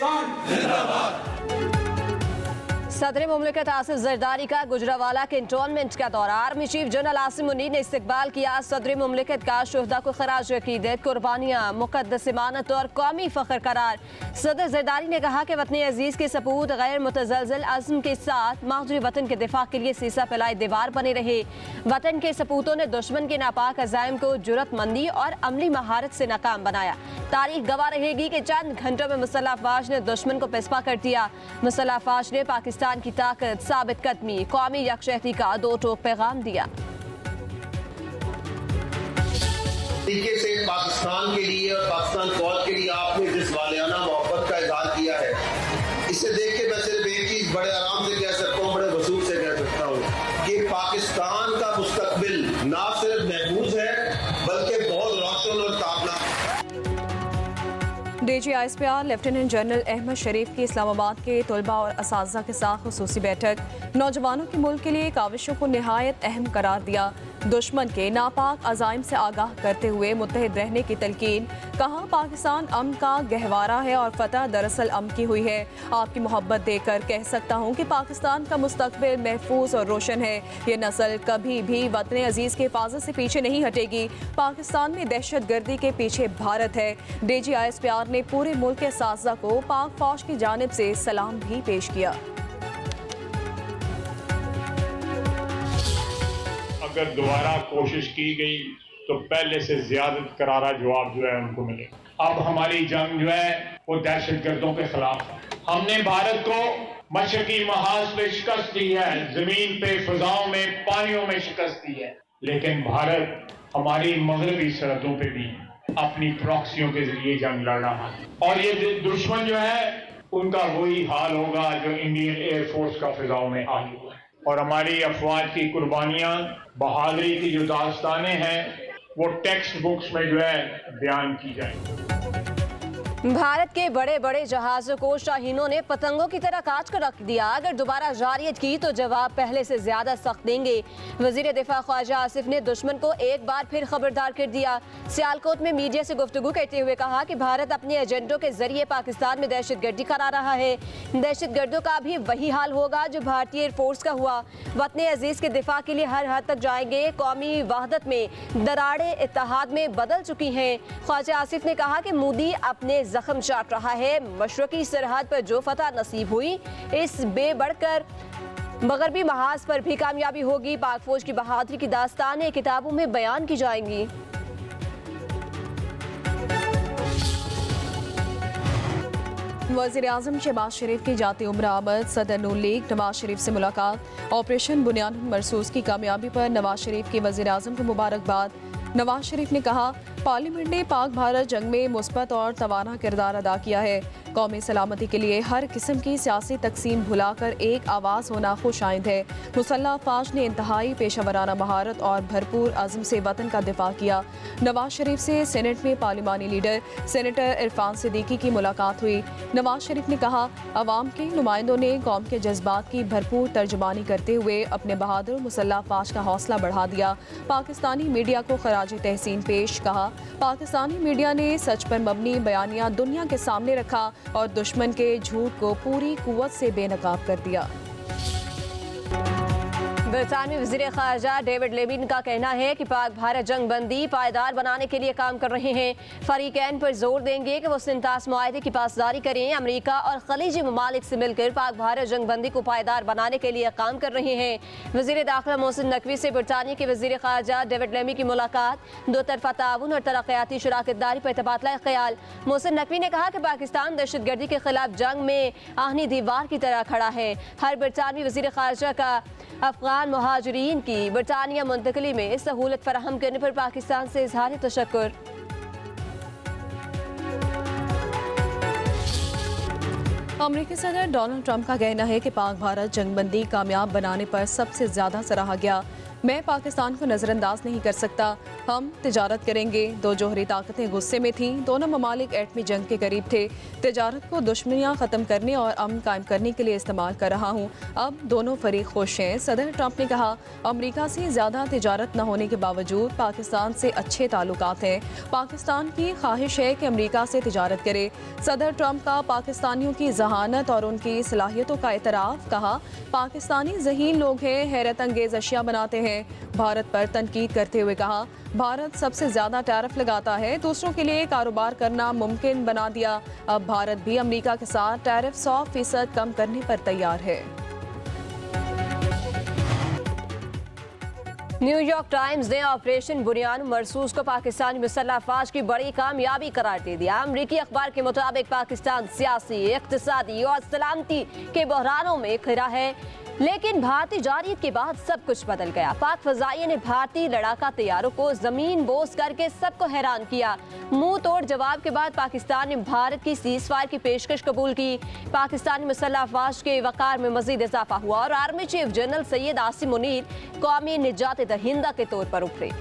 पाकिस्तान। सदर मुमलिकत आसिफ जरदारी का गुजरावाला कैंटोनमेंट का दौरा। Army chief general Asim Munir ने इस्तकबाल किया। सदर मुमलिकत का शुहदा को खराज अकीदत, कुर्बानियाँ मुक़द्दस इमानत और कौमी फ़ख्र करार। सदर जरदारी ने कहा कि वतन अजीज़ के सपूत गैर मुतज़लज़ल अज़्म के साथ मादरी वतन के दिफा के लिए सीसा फैलाए दीवार बने रहे। वतन के सपूतों ने दुश्मन के नापाक अज़ाइम को जुरतमंदी और अमली महारत से नाकाम बनाया। तारीख गवाह रहेगी कि चंद घंटों में मुसल्लह अफ़वाज ने दुश्मन को पिसपा कर दिया। मुसल्लह अफ़वाज ने पाकिस्तान की ताकत, साबित कदमी, कौमी यकजहती का दो टोक पैगाम दिया। तरीके से पाकिस्तान के लिए और पाकिस्तान फौज के लिए आपने जिस वालियाना मोहब्बत का इजहार किया है, इसे देख के मैं सिर्फ एक चीज बड़े आराम से कह सकता हूँ, बड़े वसूल से कह सकता हूँ कि पाकिस्तान का मुस्तकबिल ना सिर्फ महफूज है बल्कि बहुत रोशन और ताबना। DGISPR लेफ्टिनेंट जनरल अहमद शरीफ की इस्लामाबाद के तलबा और असातिज़ा के साथ खुसूसी बैठक। नौजवानों की मुल्क के लिए काविशों को निहायत अहम करार दिया। दुश्मन के नापाक अज़ाइम से आगाह करते हुए मुत्तहिद रहने की तलकीन। कहा पाकिस्तान अमन का गहवारा है और फतह दरअसल अमन की हुई है। आपकी मोहब्बत देकर कह सकता हूँ कि पाकिस्तान का मुस्तकबिल महफूज और रोशन है। ये नस्ल कभी भी वतन अजीज़ के हिफाजत से पीछे नहीं हटेगी। पाकिस्तान में दहशत गर्दी के पीछे भारत है। DGISPR ने पूरे मुल्क के असातिज़ा को पाक फौज की जानिब से सलाम भी पेश किया। अगर दोबारा कोशिश की गई तो पहले से ज्यादा करारा जवाब जो है उनको मिलेगा। अब हमारी जंग जो है वो दहशत गर्दों के खिलाफ है। हमने भारत को मशरकी महाज पे शिकस्त दी है, जमीन पे, फिजाओं में, पानियों में शिकस्त दी है, लेकिन भारत हमारी मगरबी सरहदों पे भी अपनी प्रॉक्सियों के जरिए जंग लड़ रहा है। और ये दुश्मन जो है उनका वही हाल होगा जो इंडियन एयरफोर्स का फिजाओं में हाल हुआ है। और हमारी अफवाज की कुर्बानियां, बहादुरी की जो दास्तानें हैं वो टेक्स्ट बुक्स में जो है बयान की जाएंगी। भारत के बड़े बड़े जहाज़ों को शाहीनों ने पतंगों की तरह काट कर रख दिया। अगर दोबारा जारियत की तो जवाब पहले से ज्यादा सख्त देंगे। वजीर दिफा ख्वाजा आसिफ ने दुश्मन को एक बार फिर खबरदार कर दिया। सियालकोट में मीडिया से गुफ्तगू करते हुए कहा कि भारत अपने एजेंडों के जरिए पाकिस्तान में दहशत गर्दी करा रहा है। दहशत गर्दों का भी वही हाल होगा जो भारतीय एयरफोर्स का हुआ। वतन अजीज के दिफा के लिए हर हद तक जाएंगे। कौमी वहदत में दरारें इत्तेहाद में बदल चुकी हैं। ख्वाजा आसिफ ने कहा कि मोदी अपने जख्म चाट रहा है। मशरकी सरहद पर जो फतह नसीब हुई इस बेबढ़कर मगरबी महाज पर भी कामयाबी होगी। पाक फौज की बहादुरी की दास्तानें किताबों में बयान की जाएंगी। वज़ीर आज़म शहबाज शरीफ की जाती उम्र आमद। सदर नून लीग नवाज शरीफ से मुलाकात। ऑपरेशन बुनियाद मरसूस की कामयाबी पर नवाज शरीफ की वज़ीर आज़म को मुबारकबाद। नवाज शरीफ ने कहा पार्लियामेंट ने पाक भारत जंग में मुस्बत और तवाना किरदार अदा किया है। कौमी सलामती के लिए हर किस्म की सियासी तकसीम भुलाकर एक आवाज़ होना खुश आइंद है। मुसल्लह अफ़वाज ने इंतहाई पेशा महारत और भरपूर अज़्म से वतन का दिफा किया। नवाज शरीफ से सेनेट में पार्लिमानी लीडर सेनेटर इरफान सिद्दीकी की मुलाकात हुई। नवाज शरीफ ने कहा अवाम के नुमाइंदों ने कौम के जज्बात की भरपूर तर्जुमानी करते हुए अपने बहादुर मुसल्लह अफ़वाज का हौसला बढ़ा दिया। पाकिस्तानी मीडिया को खराज तहसीन पेश। कहा पाकिस्तानी मीडिया ने सच पर मबनी बयानिया दुनिया के सामने रखा और दुश्मन के झूठ को पूरी कुव्वत से बेनकाब कर दिया। बरतानवी वज़ीर ख़ारजा डेविड लेविन का कहना है कि पाक भारत जंग बंदी पायदार बनाने के लिए काम कर रहे हैं। फरीकैन पर जोर देंगे कि वो सिंतास मुआहदे की पासदारी करें। अमरीका और खलीजी ममालिक से मिलकर पाक भारत जंग बंदी को पायदार बनाने के लिए काम कर रहे हैं। वज़ीर दाखिला मोहसिन नकवी से बरतानिया के वज़ीर ख़ारजा डेविड लेमी की मुलाकात। दो तरफ़ा ताउन और तरक्याती शराकतदारी पर तबादला ख्याल। मोहसिन नकवी ने कहा कि पाकिस्तान दहशत गर्दी के खिलाफ जंग में आहनी दीवार की तरह खड़ा है। हर बरतानवी वज़ीर ख़ारजा का अफ़गान मुहाजिरीन की बरतानिया मुंतकली में सहूलत फराहम करने पर पाकिस्तान से इज़हार तशक्कुर। अमेरिकी सदर डोनाल्ड ट्रंप का कहना है कि पाक भारत जंगबंदी कामयाब बनाने पर सबसे ज्यादा सराहा गया। मैं पाकिस्तान को नज़रअंदाज नहीं कर सकता। हम तिजारत करेंगे। दो जोहरी ताकतें गुस्से में थीं। दोनों ममालिक एटमी जंग के करीब थे। तिजारत को दुश्मनियाँ ख़त्म करने और अमन कायम करने के लिए इस्तेमाल कर रहा हूँ। अब दोनों फरीक खुश हैं। सदर ट्रंप ने कहा, अमरीका से ज़्यादा तिजारत न होने के बावजूद पाकिस्तान से अच्छे ताल्लुकात हैं। पाकिस्तान की ख्वाहिश है कि अमरीका से तिजारत करे। सदर ट्रंप का पाकिस्तानियों की जहानत और उनकी सलाहियतों का एतराफ़। कहा, पाकिस्तानी ज़हीन लोग हैं, हैरत अंगेज़ अशिया बनाते हैं। भारत पर तनकीद करते हुए कहा, भारत सबसे ज़्यादा टैरिफ लगाता है, दूसरों के लिए कारोबार करना मुमकिन बना दिया। अब भारत भी अमरीका के साथ टैरिफ 100% कम करने पर तैयार है। न्यूयॉर्क टाइम्स ने ऑपरेशन बुनियान मरसूस को पाकिस्तानी मुसल्लह अफवाज की बड़ी कामयाबी करार दे दिया। अमरीकी अखबार के मुताबिक पाकिस्तान सियासी, इक्तिसादी और सलामती के बहरानों में घिरा है, लेकिन भारतीय जारियत के बाद सब कुछ बदल गया। पाक फजाइये ने भारतीय लड़ाका तैयारों को जमीन बोस करके सबको हैरान किया। मुंह तोड़ जवाब के बाद पाकिस्तान ने भारत की सीज़फायर की पेशकश कबूल की। पाकिस्तानी मुसल्लह अफवाज के वक़ार में मजीद इजाफा हुआ और army chief general Syed Asim Munir कौमी निजात दहिंदा के तौर पर उभरे।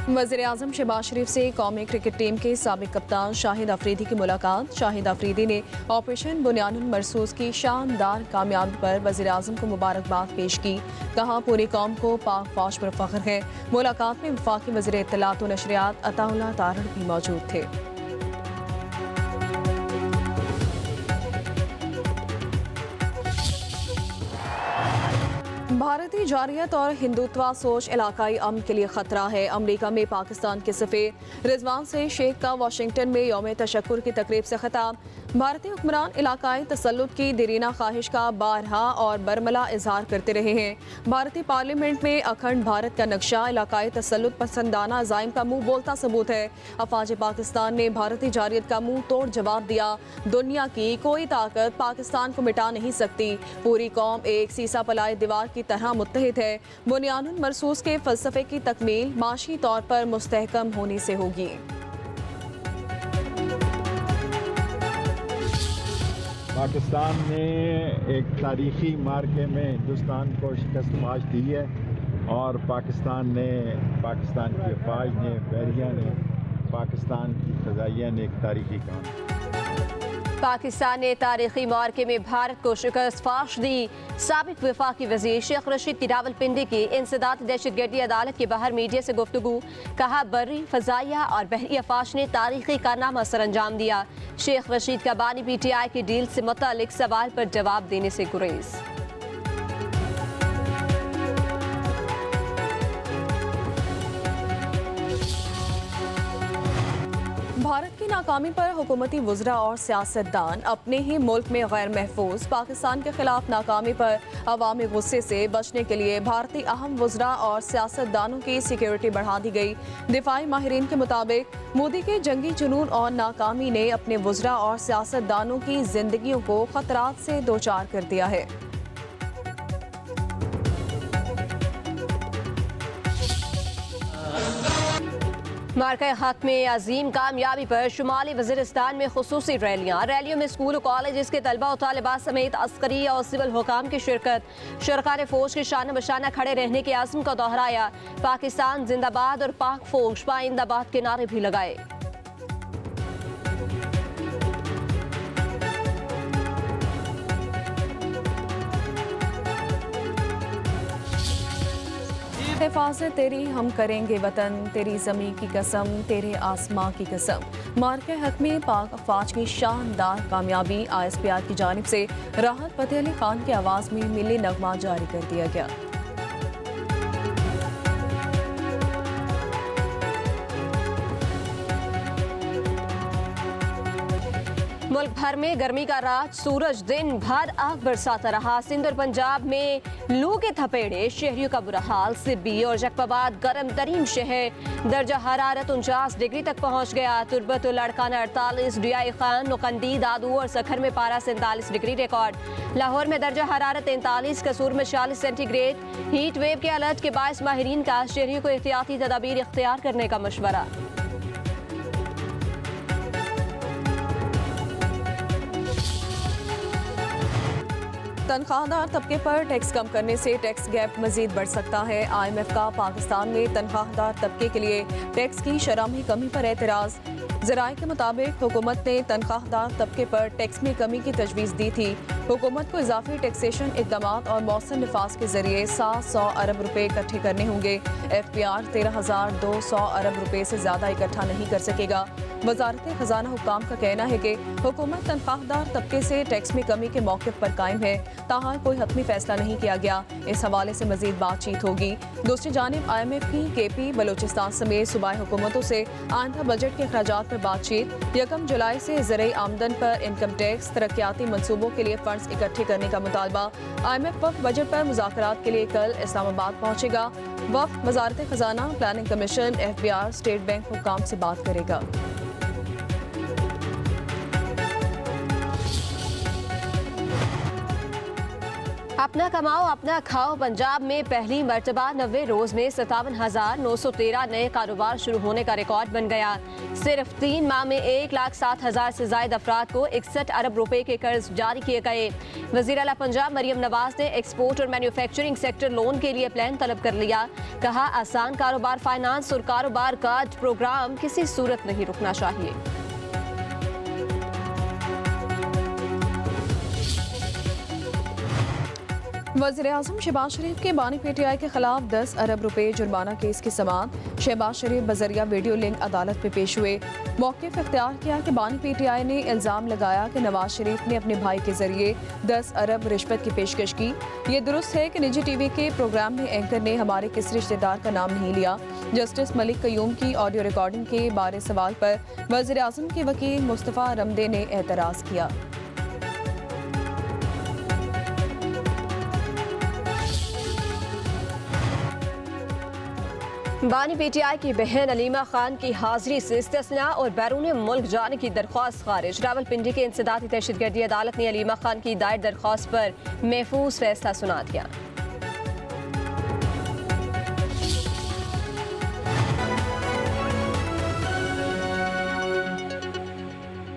वज़ीर-ए-आज़म शहबाज शरीफ से कौमी क्रिकेट टीम के साबिक कप्तान शाहिद अफरीदी की मुलाकात। शाहिद अफरीदी ने ऑपरेशन बुनियान मरसूस की शानदार कामयाबी पर वज़ीर-ए-आज़म को मुबारकबाद पेश की। कहा, पूरी कौम को पाक फौज पर फख्र है। मुलाकात में वफाकी वज़ीर इत्तलात व नशरियात अताउल्लाह तारड़ भी मौजूद थे। भारतीय जारियत और हिंदुत्वा सोच इलाकाई अमन के लिए खतरा है। अमेरिका में पाकिस्तान के सफ़ीर रिजवान से शेख का वाशिंगटन में यौम तशक्कुर की तकरीब से खिताब। भारतीय हुक्मरान इलाकाई तसल्लुत की देरीना ख्वाहिश का बारहा और बरमला इजहार करते रहे हैं। भारतीय पार्लियामेंट में अखंड भारत का नक्शा इलाकाई तसल्लुत पसंदाना अज़ाइम का मुंह बोलता सबूत है। अफवाज पाकिस्तान ने भारतीय जारियत का मुंह तोड़ जवाब दिया। दुनिया की कोई ताकत पाकिस्तान को मिटा नहीं सकती। पूरी कौम एक सीसा पलाए दीवार की तरह मुत्तहिद है। बुनियानुल मरसूस के फलसफे की तकमील माशी तौर पर मुस्तहकम होने से होगी। पाकिस्तान ने एक तारीखी मार्के में हिंदुस्तान को शिकस्त फाश दी है और पाकिस्तान की अफवाज ने, बहरिया ने, पाकिस्तान की फ़ज़ाइया ने एक तारीखी काम। पाकिस्तान ने तारीखी मार्के में भारत को शिकस्त फाश दी। साबिक वफाकी वज़ीर शेख रशीद की रावलपिंडी की इंसदाद दहशतगर्दी अदालत के बाहर मीडिया से गुफ्तगू। कहा, बर्री, फ़ज़ाइया और बहरी अफवाज ने तारीखी कारनामा सर अंजाम दिया। शेख रशीद का बानी PTI की डील से मुतालिक सवाल पर जवाब देने से गुरेज। भारत की नाकामी पर हुकूमती वज़रा और सियासतदान अपने ही मुल्क में गैर महफूज। पाकिस्तान के खिलाफ नाकामी पर अवामी गुस्से से बचने के लिए भारतीय अहम वज़रा और सियासतदानों की सिक्योरिटी बढ़ा दी गई। दिफाई माहिरीन के मुताबिक मोदी के जंगी जुनून और नाकामी ने अपने वज़रा और सियासतदानों की जिंदगियों को खतरात से दो चार कर दिया है। मार्का हक में अजीम कामयाबी पर शुमाली वज़ीरिस्तान में खुसूसी रैलियों में स्कूल और कॉलेज के तलबा और तालिबात समेत अस्करी और सिविल हुकाम की शिरकत। शरकार फौज के शाना बशाना खड़े रहने के आज़म को दोहराया। पाकिस्तान जिंदाबाद और पाक फौज पाइंदाबाद के नारे भी लगाए। हिफाजत तेरी हम करेंगे वतन, तेरी ज़मीं की कसम, तेरे आसमां की कसम। मार्के हक में पाक अफवाज की शानदार कामयाबी। ISPR की जानिब से राहत फ़तेह अली खान की आवाज़ में मिली नगमा जारी कर दिया गया। मुल्क भर में गर्मी का राज, सूरज दिन भर आग बरसाता रहा। सिंध और पंजाब में लू के थपेड़े, शहरियों का बुरा हाल। सिब्बी और जकबाबाद गर्म तरीन शहर, दर्जा हरारत 49 डिग्री तक पहुंच गया। तुर्बत लड़काना 48, DI खान, नुकंदी, दादू और सखर में पारा 47 डिग्री रिकॉर्ड। लाहौर में दर्जा हरारत 43, कसूर में 40 सेंटीग्रेड। हीट वेव के अलर्ट के बायस माहिरीन का शहरियों को एहतियाती तदाबीर इख्तियार करने का मशवरा। तनख्वाहदार तबके पर टैक्स कम करने से टैक्स गैप मजीद बढ़ सकता है। IMF का पाकिस्तान में तनख्वाहदार तबके के लिए टैक्स की शरह में कमी पर एतराज़। ज़राए के मुताबिक हुकूमत ने तनख्वाहदार तबके पर टैक्स में कमी की तजवीज़ दी थी। हुकूमत को इजाफी टैक्सेशन इक़दाम और मौसम नफाज के जरिए 700 अरब रुपए इकट्ठे करने होंगे। FPR 13,200 अरब रुपए से ज़्यादा इकट्ठा नहीं कर सकेगा। वजारत खजाना हुक्काम का कहना है कि हुकूमत तनख्वाहदार तबके से टैक्स में कमी के मौक़िफ़ पर कायम है, ताहम कोई हतमी फैसला नहीं किया गया। इस हवाले से मजीद बातचीत होगी। दूसरी जानिब IMF की KP बलोचिस्तान समेत सूबाई हुकूमतों से आइंदा बजट के अखराजात पर बातचीत। 1 जुलाई से ज़राई आमदन पर इनकम टैक्स, तरक्याती मनसूबों के लिए फंड्स इकट्ठे करने का मुतालबा। IMF वक्त बजट पर मुज़ाकरात के लिए कल इस्लामाबाद पहुँचेगा। वक्त वजारत खजाना, planning commission, FBR, state bank हुक्काम से बात करेगा। अपना कमाओ अपना खाओ पंजाब में पहली मर्तबा 90 रोज में 57,913 नए कारोबार शुरू होने का रिकॉर्ड बन गया। सिर्फ 3 माह में 1,07,000 से ज्यादा अफराद को 61 अरब रुपए के कर्ज जारी किए गए। वज़ीर आला पंजाब मरियम नवाज ने एक्सपोर्ट और मैन्युफैक्चरिंग सेक्टर लोन के लिए प्लान तलब कर लिया। कहा, आसान कारोबार फाइनेंस और कारोबार कार्ड प्रोग्राम किसी सूरत नहीं रुकना चाहिए। वज़ीर-ए-आज़म शहबाज शरीफ के बानी PTI के खिलाफ 10 अरब रुपए जुर्माना केस की समाअत। शहबाज शरीफ बजरिया वीडियो लिंक अदालत में पेश हुए। मौक़िफ़ इख्तियार किया कि बानी PTI ने इल्ज़ाम लगाया कि नवाज शरीफ ने अपने भाई के जरिए 10 अरब रिश्वत की पेशकश की। ये दुरुस्त है कि निजी TV के प्रोग्राम में एंकर ने हमारे किसी रिश्तेदार का नाम नहीं लिया। जस्टिस मलिक कयूम की ऑडियो रिकॉर्डिंग के बारे सवाल पर वज़ीर-ए-आज़म के वकील मुस्तफ़ा रमदे ने एतराज़ किया। बानी PTI की बहन अलीमा खान की हाजिरी से इस्तिस्ना और बैरून मुल्क जाने की दरख्वास्त खारिज। रावलपिंडी के इंसदादी दहशतगर्दी अदालत ने अलीमा खान की दायर दरख्वास्त पर महफूज फैसला सुना दिया।